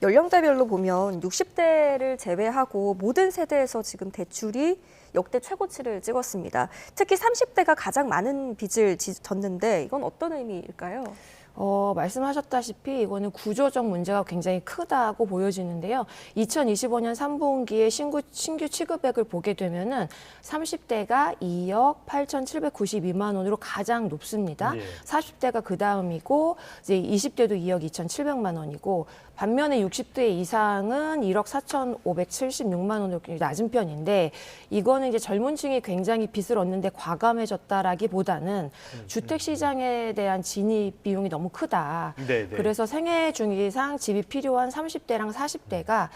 연령대별로 보면 60대를 제외하고 모든 세대에서 지금 대출이 역대 최고치를 찍었습니다. 특히 30대가 가장 많은 빚을 졌는데 이건 어떤 의미일까요? 말씀하셨다시피 이거는 구조적 문제가 굉장히 크다고 보여지는데요. 2025년 3분기에 신규 취급액을 보게 되면은 30대가 2억 8,792만 원으로 가장 높습니다. 40대가 그 다음이고 이제 20대도 2억 2,700만 원이고 반면에 60대 이상은 1억 4,576만 원으로 낮은 편인데 이거는 이제 젊은 층이 굉장히 빚을 얻는데 과감해졌다라기보다는 주택 시장에 대한 진입 비용이 너무 크다. 네네. 그래서 생애 중기상 집이 필요한 30대랑 40대가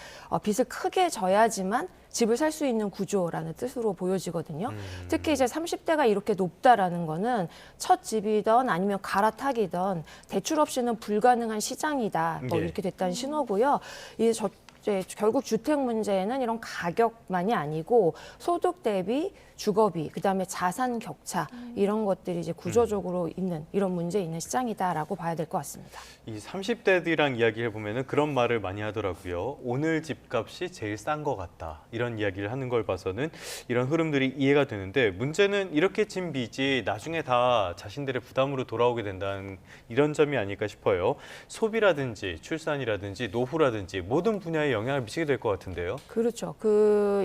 빚을 크게 져야지만 집을 살 수 있는 구조라는 뜻으로 보여지거든요. 특히 이제 30대가 이렇게 높다라는 거는 첫 집이든 아니면 갈아타기든 대출 없이는 불가능한 시장이다. 뭐 네. 이렇게 됐다는 신호고요. 이제 결국 주택 문제는 이런 가격만이 아니고 소득 대비 주거비, 그다음에 자산 격차 이런 것들이 이제 구조적으로 있는 이런 문제 있는 시장이다라고 봐야 될 것 같습니다. 이 30대들이랑 이야기를 보면은 그런 말을 많이 하더라고요. 오늘 집값이 제일 싼 것 같다. 이런 이야기를 하는 걸 봐서는 이런 흐름들이 이해가 되는데 문제는 이렇게 진 빚이 나중에 다 자신들의 부담으로 돌아오게 된다는 이런 점이 아닐까 싶어요. 소비라든지 출산이라든지 노후라든지 모든 분야에 영향을 미치게 될 것 같은데요. 그렇죠.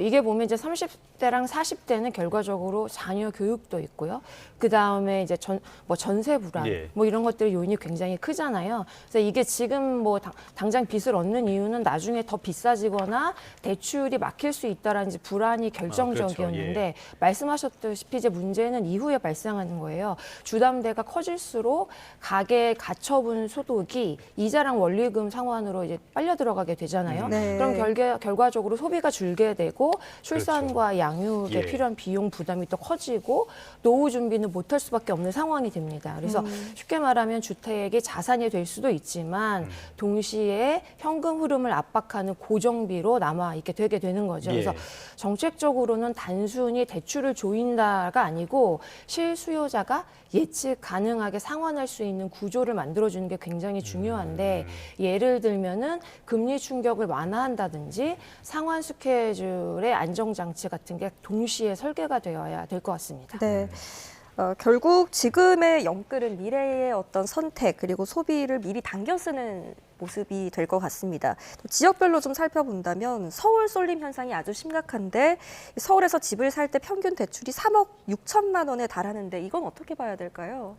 이게 보면 이제 30대랑 40대는 결과적으로 자녀 교육도 있고요. 그 다음에 이제 전세 불안, 예. 뭐 이런 것들의 요인이 굉장히 크잖아요. 그래서 이게 지금 뭐 당장 빚을 얻는 이유는 나중에 더 비싸지거나 대출이 막힐 수 있다라는 이제 불안이 결정적이었는데 그렇죠. 예. 말씀하셨다시피 이제 문제는 이후에 발생하는 거예요. 주담대가 커질수록 가계 가처분 소득이 이자랑 원리금 상환으로 이제 빨려 들어가게 되잖아요. 네. 그럼 결과적으로 소비가 줄게 되고 출산과 양육에 예. 필요한 비용 부담이 또 커지고 노후 준비는 못할 수밖에 없는 상황이 됩니다. 그래서 쉽게 말하면 주택이 자산이 될 수도 있지만 동시에 현금 흐름을 압박하는 고정비로 남아 있게 되게 되는 거죠. 그래서 예. 정책적으로는 단순히 대출을 조인다가 아니고 실수요자가 예측 가능하게 상환할 수 있는 구조를 만들어주는 게 굉장히 중요한데 예를 들면은 금리 충격을 완화한다든지 상환 스케줄의 안정장치 같은 게 동시에 설계가 되어야 될 것 같습니다. 네. 결국 지금의 영끌은 미래의 어떤 선택 그리고 소비를 미리 당겨 쓰는 모습이 될 것 같습니다. 또 지역별로 좀 살펴본다면 서울 쏠림 현상이 아주 심각한데 서울에서 집을 살 때 평균 대출이 3억 6천만 원에 달하는데 이건 어떻게 봐야 될까요?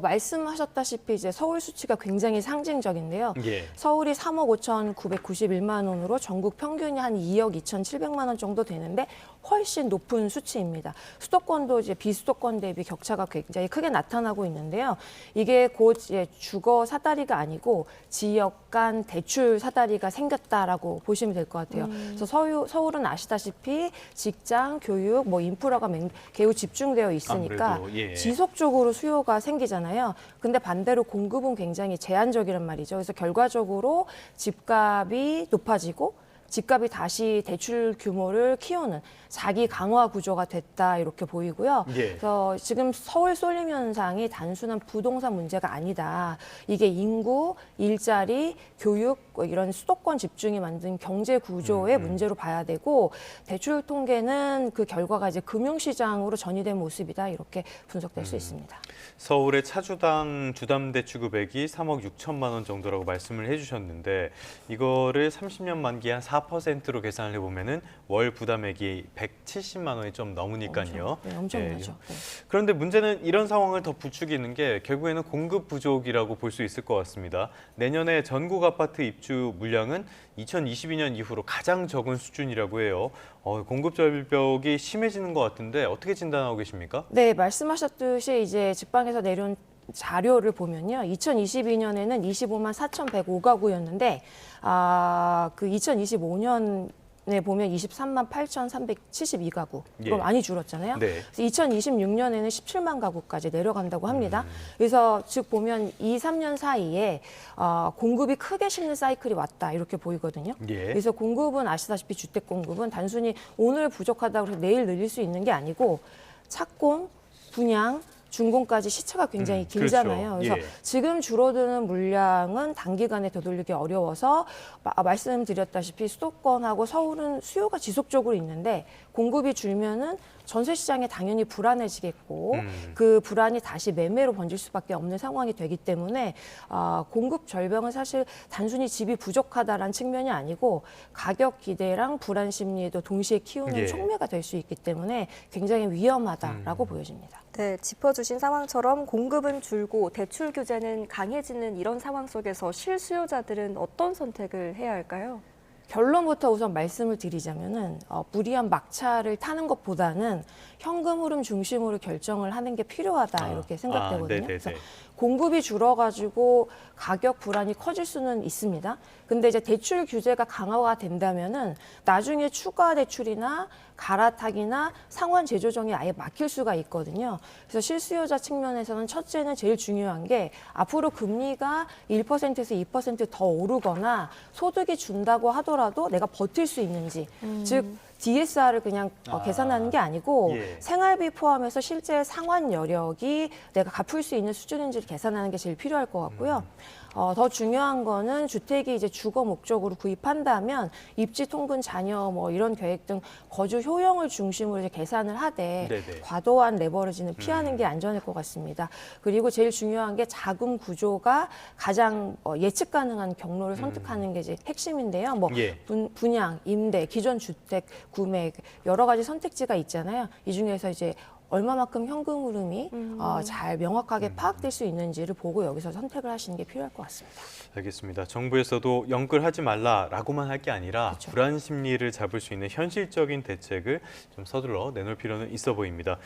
말씀하셨다시피 이제 서울 수치가 굉장히 상징적인데요. 예. 서울이 3억 5,991만 원으로 전국 평균이 한 2억 2,700만 원 정도 되는데 훨씬 높은 수치입니다. 수도권도 이제 비수도권 대비 격차가 굉장히 크게 나타나고 있는데요. 이게 곧 이제 주거 사다리가 아니고 지역 간 대출 사다리가 생겼다라고 보시면 될 것 같아요. 그래서 서울은 아시다시피 직장, 교육, 뭐 인프라가 매우 집중되어 있으니까 아무래도, 예. 지속적으로 수요가 생기잖아요. 근데 반대로 공급은 굉장히 제한적이란 말이죠. 그래서 결과적으로 집값이 높아지고 집값이 다시 대출 규모를 키우는 자기 강화 구조가 됐다 이렇게 보이고요. 예. 그래서 지금 서울 쏠림 현상이 단순한 부동산 문제가 아니다. 이게 인구, 일자리, 교육 이런 수도권 집중이 만든 경제 구조의 문제로 봐야 되고 대출 통계는 그 결과가 이제 금융시장으로 전이된 모습이다 이렇게 분석될 수 있습니다. 서울의 차주당 주담대 취급액이 3억 6천만 원 정도라고 말씀을 해주셨는데 이거를 30년 만기 한 4%로 계산을 해보면은 월 부담액이 170만 원이 좀 넘으니까요. 엄청나죠. 네. 그런데 문제는 이런 상황을 더 부추기는 게 결국에는 공급 부족이라고 볼 수 있을 것 같습니다. 내년에 전국 아파트 입주 물량은 2022년 이후로 가장 적은 수준이라고 해요. 공급 절벽이 심해지는 것 같은데 어떻게 진단하고 계십니까? 네, 말씀하셨듯이 이제 직방에서 내려온 자료를 보면요. 2022년에는 25만 4,105가구였는데 그 2025년에 보면 23만 8,372가구. 예. 많이 줄었잖아요. 네. 그래서 2026년에는 17만 가구까지 내려간다고 합니다. 그래서 즉 보면 2, 3년 사이에 공급이 크게 식는 사이클이 왔다 이렇게 보이거든요. 예. 그래서 공급은 아시다시피 주택 공급은 단순히 오늘 부족하다고 해서 내일 늘릴 수 있는 게 아니고 착공, 분양, 준공까지 시차가 굉장히 길잖아요. 그렇죠. 그래서 예. 지금 줄어드는 물량은 단기간에 되돌리기 어려워서 말씀드렸다시피 수도권하고 서울은 수요가 지속적으로 있는데 공급이 줄면은 전세 시장에 당연히 불안해지겠고 그 불안이 다시 매매로 번질 수밖에 없는 상황이 되기 때문에 공급 절벽은 사실 단순히 집이 부족하다라는 측면이 아니고 가격 기대랑 불안 심리도 동시에 키우는 예. 촉매가 될 수 있기 때문에 굉장히 위험하다라고 보여집니다. 네, 짚어주신 상황처럼 공급은 줄고 대출 규제는 강해지는 이런 상황 속에서 실수요자들은 어떤 선택을 해야 할까요? 결론부터 우선 말씀을 드리자면은 무리한 막차를 타는 것보다는 현금 흐름 중심으로 결정을 하는 게 필요하다 이렇게 생각되거든요. 네네네. 그래서 공급이 줄어가지고 가격 불안이 커질 수는 있습니다. 근데 이제 대출 규제가 강화가 된다면은 나중에 추가 대출이나 갈아타기나 상환 재조정이 아예 막힐 수가 있거든요. 그래서 실수요자 측면에서는 첫째는 제일 중요한 게 앞으로 금리가 1%에서 2%더 오르거나 소득이 준다고 하더라도 내가 버틸 수 있는지, 즉 DSR을 그냥 계산하는 게 아니고 예. 생활비 포함해서 실제 상환 여력이 내가 갚을 수 있는 수준인지를 계산하는 게 제일 필요할 것 같고요. 더 중요한 거는 주택이 이제 주거 목적으로 구입한다면 입지 통근 자녀 뭐 이런 계획 등 거주 효용을 중심으로 이제 계산을 하되 네네. 과도한 레버리지는 피하는 게 안전할 것 같습니다. 그리고 제일 중요한 게 자금 구조가 가장 예측 가능한 경로를 선택하는 게 이제 핵심인데요. 뭐 예. 분양, 임대, 기존 주택 구매 여러 가지 선택지가 있잖아요. 이 중에서 이제 얼마만큼 현금 흐름이 잘 명확하게 파악될 수 있는지를 보고 여기서 선택을 하시는 게 필요할 것 같습니다. 알겠습니다. 정부에서도 연끌하지 말라라고만 할 게 아니라 그렇죠. 불안 심리를 잡을 수 있는 현실적인 대책을 좀 서둘러 내놓을 필요는 있어 보입니다.